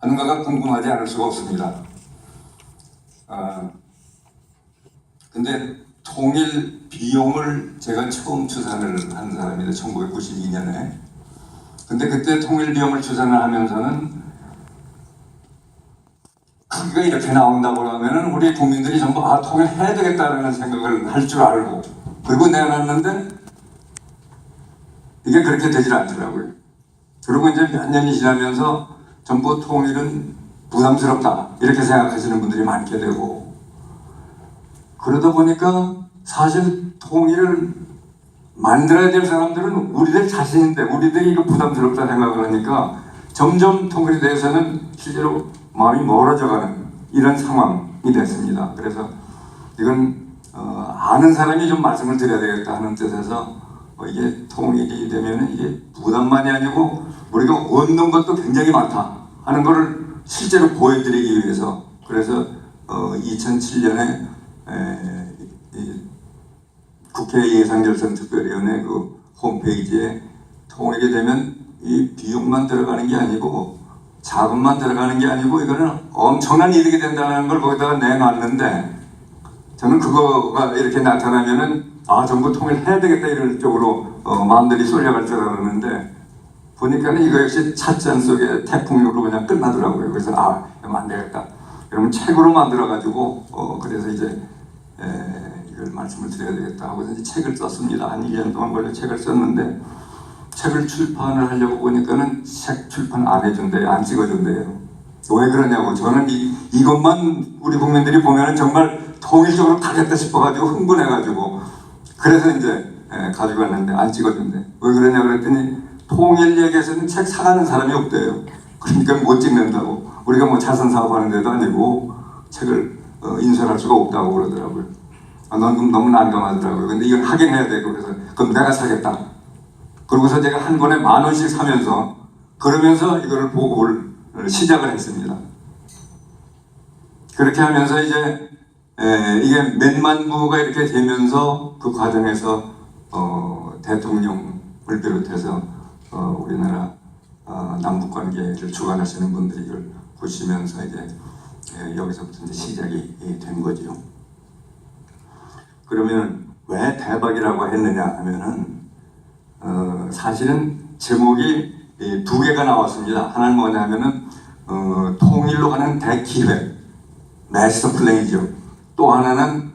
하는가가 궁금하지 않을 수가 없습니다. 근데 통일 비용을 제가 처음 추산을 한 사람인데 1992년에. 근데 그때 통일 비용을 추산을 하면서는 크기가 이렇게 나온다고 하면은 우리 국민들이 전부 통일해야 되겠다는 생각을 할 줄 알고 그리고 내놨는데 이게 그렇게 되질 않더라고요. 그리고 이제 몇 년이 지나면서 전부 통일은 부담스럽다 이렇게 생각하시는 분들이 많게 되고, 그러다 보니까 사실 통일을 만들어야 될 사람들은 우리들 자신인데 우리들이 이거 부담스럽다 생각을 하니까 점점 통일에 대해서는 실제로 마음이 멀어져가는 이런 상황이 됐습니다. 그래서 이건 아는 사람이 좀 말씀을 드려야 되겠다 하는 뜻에서 이게 통일이 되면 이게 부담만이 아니고 우리가 얻는 것도 굉장히 많다 하는 것을 실제로 보여드리기 위해서, 그래서 2007년에 국회 예산결산특별위원회 그 홈페이지에 통일이 되면 이 비용만 들어가는 게 아니고 자금만 들어가는 게 아니고 이거는 엄청난 이득이 된다는 걸 거기다가 내놨는데, 저는 그거가 이렇게 나타나면은 전부 통일해야 되겠다 이런 쪽으로 마음들이 쏠려갈 줄 알았는데 보니까는 이거 역시 찻잔 속의 태풍으로 그냥 끝나더라고요. 그래서 이러면 안 되겠다. 그러면 책으로 만들어가지고 그래서 이제 이걸 말씀을 드려야 되겠다 하고 이제 책을 썼습니다. 한 1년 동안 걸려 책을 썼는데, 책을 출판을 하려고 보니까는 책 출판 안 해준대요. 안 찍어준대요. 왜 그러냐고. 저는 이것만 우리 국민들이 보면은 정말 통일적으로 가겠다 싶어가지고 흥분해가지고 그래서 이제 가지고 왔는데 안 찍어준대. 왜 그러냐 그랬더니 통일 얘기에서는 책 사가는 사람이 없대요. 그러니까 못 찍는다고. 우리가 뭐 자선 사업하는 데도 아니고 책을 인쇄할 수가 없다고 그러더라고요. 너무 난감하더라고요. 근데 이건 하긴 해야 되고 그래서 그럼 내가 사겠다. 그러고서 제가 한 권에 10,000원씩 사면서 그러면서 이거를 보고를 시작을 했습니다. 그렇게 하면서 이제 이게 몇만 부가 이렇게 되면서 그 과정에서 대통령을 비롯해서 우리나라 남북관계를 주관하시는 분들이 이걸 보시면서 이제 여기서부터 이제 시작이 된 거죠. 그러면 왜 대박이라고 했느냐 하면은 사실은 제목이 두 개가 나왔습니다. 하나는 뭐냐 하면은 통일로 가는 대기획, 마스터 플랜이죠. 또 하나는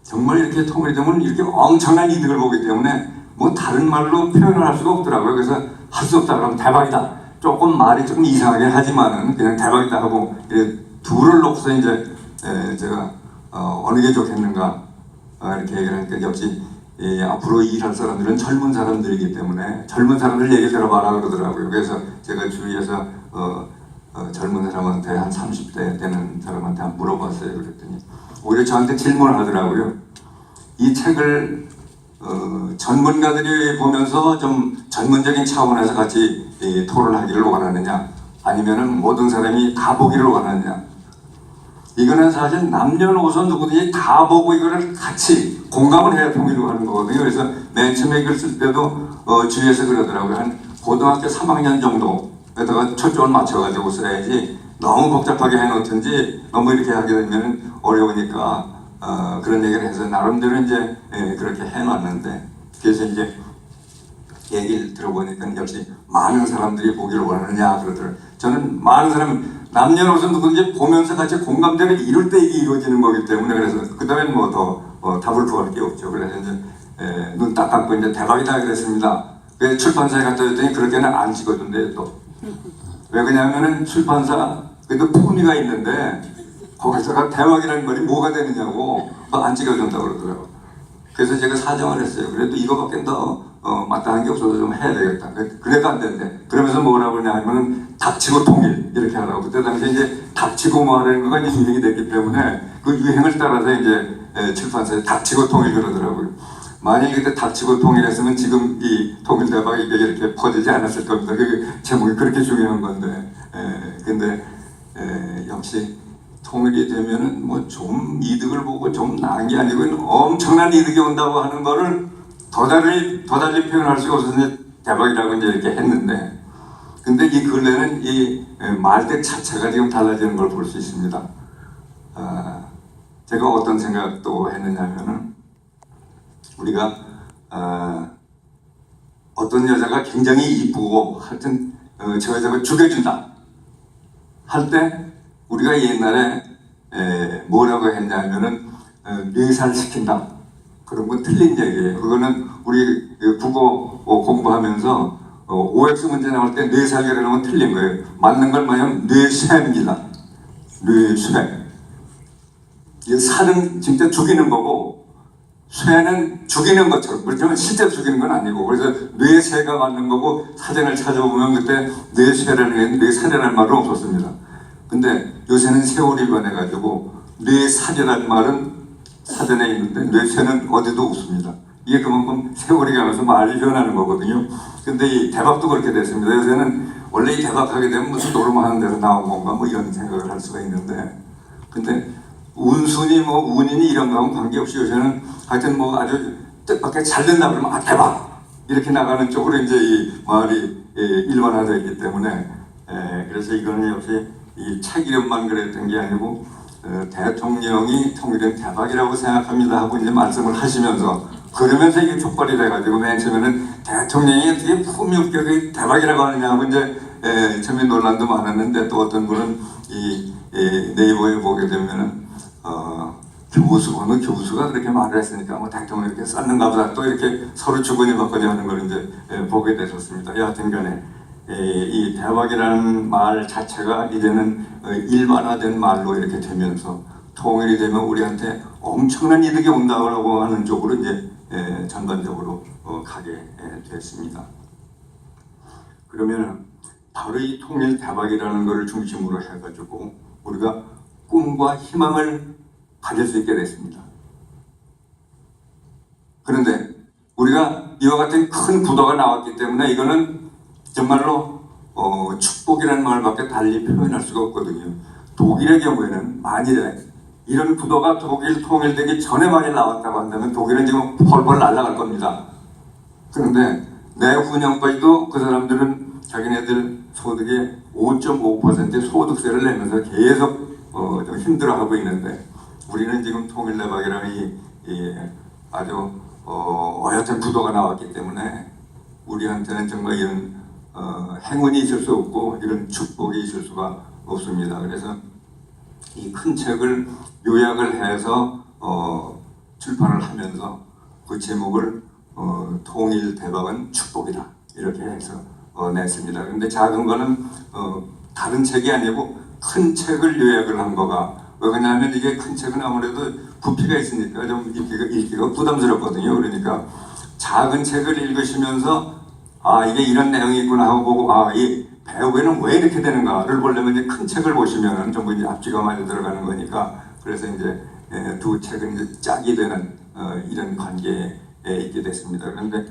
정말 이렇게 통일이 되면 이렇게 엄청난 이득을 보기 때문에 뭐 다른 말로 표현을 할 수가 없더라고요. 그래서 할 수 없다 그러면 대박이다. 조금 말이 조금 이상하긴 하지만은 그냥 대박이다 하고 둘을 놓고서 이제 제가 어느 게 좋겠는가 이렇게 얘기를 하니까 역시 앞으로 일할 사람들은 젊은 사람들이기 때문에 젊은 사람들 얘기 들어봐라 그러더라고요. 그래서 제가 주위에서 젊은 사람한테 한 30대 되는 사람한테 한번 물어봤어요. 그랬더니 오히려 저한테 질문을 하더라고요. 이 책을 전문가들이 보면서 좀 전문적인 차원에서 같이 토론하기를 원하느냐 아니면은 모든 사람이 다 보기를 원하느냐. 이거는 사실 남녀노소 누구든지 다 보고 이거를 같이 공감을 해야 통일로 하는 거거든요. 그래서 맨 처음에 이걸 쓸 때도 주위에서 그러더라고요. 한 고등학교 3학년 정도에다가 초점을 맞춰가지고 써야지 너무 복잡하게 해놓든지 너무 이렇게 하게 되면 어려우니까 그런 얘기를 해서 나름대로 이제 그렇게 해놨는데, 그래서 이제 얘기를 들어보니까 역시 많은 사람들이 보기를 원하느냐 그러더라고요. 저는 많은 사람 남녀노소 누구든지 보면서 같이 공감대를 이룰 때 이게 이루어지는 거기 때문에 그래서 그 다음에 뭐 더 답을 구할 게 없죠. 그래서 이제 눈 딱 감고 이제 대박이다 그랬습니다. 그래서 출판사에 갖다 줬더니 그렇게는 안 찍어준대요. 또 왜 그러냐면은 출판사 그래도 품위가 있는데 거기서가 대박이라는 말이 뭐가 되느냐고 안 찍어준다고 그러더라고요. 그래서 제가 사정을 했어요. 그래도 이거밖에 더 마땅한 게 없어서 좀 해야 되겠다. 그래도 안 되는데 그러면서 뭐라고 그러냐 하면은 닥치고 통일 이렇게 하라고. 그때 당시에 이제 닥치고 뭐 하는 거가 이제 유행이 됐기 때문에 그 유행을 따라서 이제 출판사에 닥치고 통일 그러더라고요. 만약에 그때 닥치고 통일했으면 지금 이 통일 대박이 이렇게 퍼지지 않았을 겁니다. 그 제목이 그렇게 중요한 건데 근데 역시 통일이 되면은 뭐 좀 이득을 보고 좀 나은 게 아니고 엄청난 이득이 온다고 하는 거를 더 달리 표현할 수가 없어서 이제 대박이라고 이제 이렇게 했는데, 근데 이 근래는 이 말뜻 자체가 지금 달라지는 걸 볼 수 있습니다. 제가 어떤 생각도 했느냐면은 우리가 어떤 여자가 굉장히 이쁘고 하여튼 저 여자가 죽여준다 할 때 우리가 옛날에 뭐라고 했냐면은 뇌살 시킨다. 그런 건 틀린 얘기예요. 그거는 우리 국어 공부하면서 OX 문제 나올 때 뇌살이라는 건 틀린 거예요. 맞는 걸 뭐냐면 뇌쇠입니다. 뇌쇠. 이 살은 진짜 죽이는 거고 쇠는 죽이는 것처럼, 그렇지만 실제로 죽이는 건 아니고, 그래서 뇌쇠가 맞는 거고, 사전을 찾아보면 그때 뇌쇠라는 게 뇌살이라는 말은 없었습니다. 근데 요새는 세월이 변해가지고 뇌살이라는 말은 사전에 있는데 뇌쇠는 어디도 없습니다. 이게 그만큼 세월이 가면서 말이 변하는 거거든요. 근데 이 대박도 그렇게 됐습니다. 요새는 원래 이 대박하게 되면 무슨 노름하는 데서 나온 건가 뭐 이런 생각을 할 수가 있는데, 근데 운순이 뭐 운이니 이런 거하고 관계없이 요새는 하여튼 뭐 아주 뜻밖의 잘 된다 그러면 대박 이렇게 나가는 쪽으로 이제 이 말이 일반화되어 있기 때문에 그래서 이거는 역시 이 책 이름만 그랬던 게 아니고 대통령이 통일은 대박이라고 생각합니다 하고 이제 말씀을 하시면서 그러면서 이게 촉발이 돼가지고 맨 처음에는 대통령이 어떻게 품위업격이 대박이라고 하느냐 하고 이제 처음에 논란도 많았는데 또 어떤 분은 이 네이버에 보게 되면은 어느 교수가 그렇게 말을 했으니까 뭐 대통령이 이렇게 썼는가 보다 또 이렇게 서로 주거니 받거니 하는 걸 이제 보게 되셨습니다. 여하튼 간에 이 대박이라는 말 자체가 이제는 일반화된 말로 이렇게 되면서 통일이 되면 우리한테 엄청난 이득이 온다고 하는 쪽으로 이제 전반적으로 가게 됐습니다. 그러면 바로 이 통일 대박이라는 것을 중심으로 해가지고 우리가 꿈과 희망을 가질 수 있게 됐습니다. 그런데 우리가 이와 같은 큰 부도가 나왔기 때문에 이거는 정말로 축복이라는 말밖에 달리 표현할 수가 없거든요. 독일의 경우에는 만일에 이런 부도가 독일 통일되기 전에 만일 나왔다고 한다면 독일은 지금 펄펄 날아갈 겁니다. 그런데 내후년까지도 그 사람들은 자기네들 소득의 5.5%의 소득세를 내면서 계속 좀 힘들어하고 있는데 우리는 지금 통일대박이라는 이 아주 어엿한 부도가 나왔기 때문에 우리한테는 정말 이런 행운이 있을 수 없고 이런 축복이 있을 수가 없습니다. 그래서 이 큰 책을 요약을 해서 출판을 하면서 그 제목을 통일 대박은 축복이다 이렇게 해서 냈습니다. 그런데 작은 거는 다른 책이 아니고 큰 책을 요약을 한 거가 왜냐하면 이게 큰 책은 아무래도 부피가 있으니까 좀 읽기가 부담스럽거든요. 그러니까 작은 책을 읽으시면서 이게 이런 내용이 있구나 하고 보고 이 배우에는 왜 이렇게 되는가를 보려면 이제 큰 책을 보시면은 전부 이제 앞뒤가 많이 들어가는 거니까 그래서 이제 두 책은 이제 짝이 되는 이런 관계에 있게 됐습니다. 그런데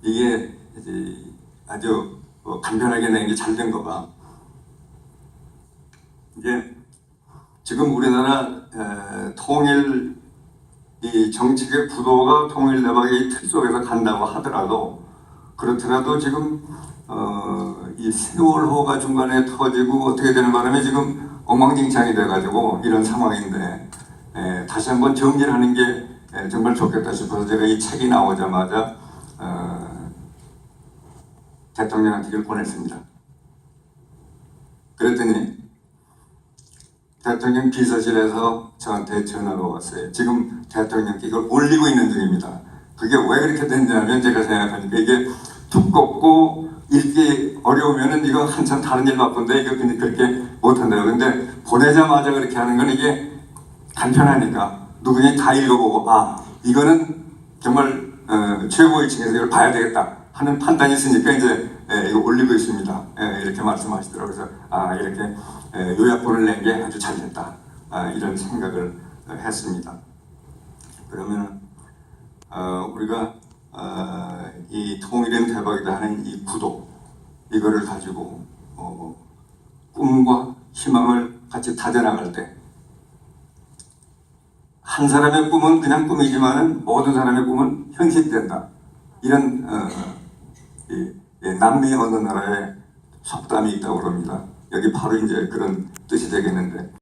이게 이제 아주 간편하게 낸 게 잘 된 거가 이제 지금 우리나라 통일 이 정책의 부도가 통일 대박의 틀 속에서 간다고 하더라도 그렇더라도 지금 이 세월호가 중간에 터지고 어떻게 되는 바람에 지금 엉망진창이 돼가지고 이런 상황인데 다시 한번 정리를 하는 게 정말 좋겠다 싶어서 제가 이 책이 나오자마자 대통령한테 이걸 보냈습니다. 그랬더니 대통령 비서실에서 저한테 전화가 왔어요. 지금 대통령께 이걸 올리고 있는 중입니다. 그게 왜 그렇게 됐냐면 제가 생각하니까 이게 두껍고 읽기 어려우면은 이거 한참 다른 일 바쁜데 이거 그렇게 못한다요. 근데 보내자마자 그렇게 하는 건 이게 간편하니까 누구니 다 읽어보고 이거는 정말 최고의 층에서 이걸 봐야 되겠다 하는 판단이 있으니까 이제 이거 올리고 있습니다. 이렇게 말씀하시더라고요. 그래서 이렇게 요약본을 낸 게 아주 잘 됐다 이런 생각을 했습니다. 그러면 우리가 이 통일은 대박이다 하는 이 구도 이거를 가지고 꿈과 희망을 같이 다져나갈 때 한 사람의 꿈은 그냥 꿈이지만은 모든 사람의 꿈은 현실된다 이런 남미 어느 나라에 속담이 있다고 그럽니다. 여기 바로 이제 그런 뜻이 되겠는데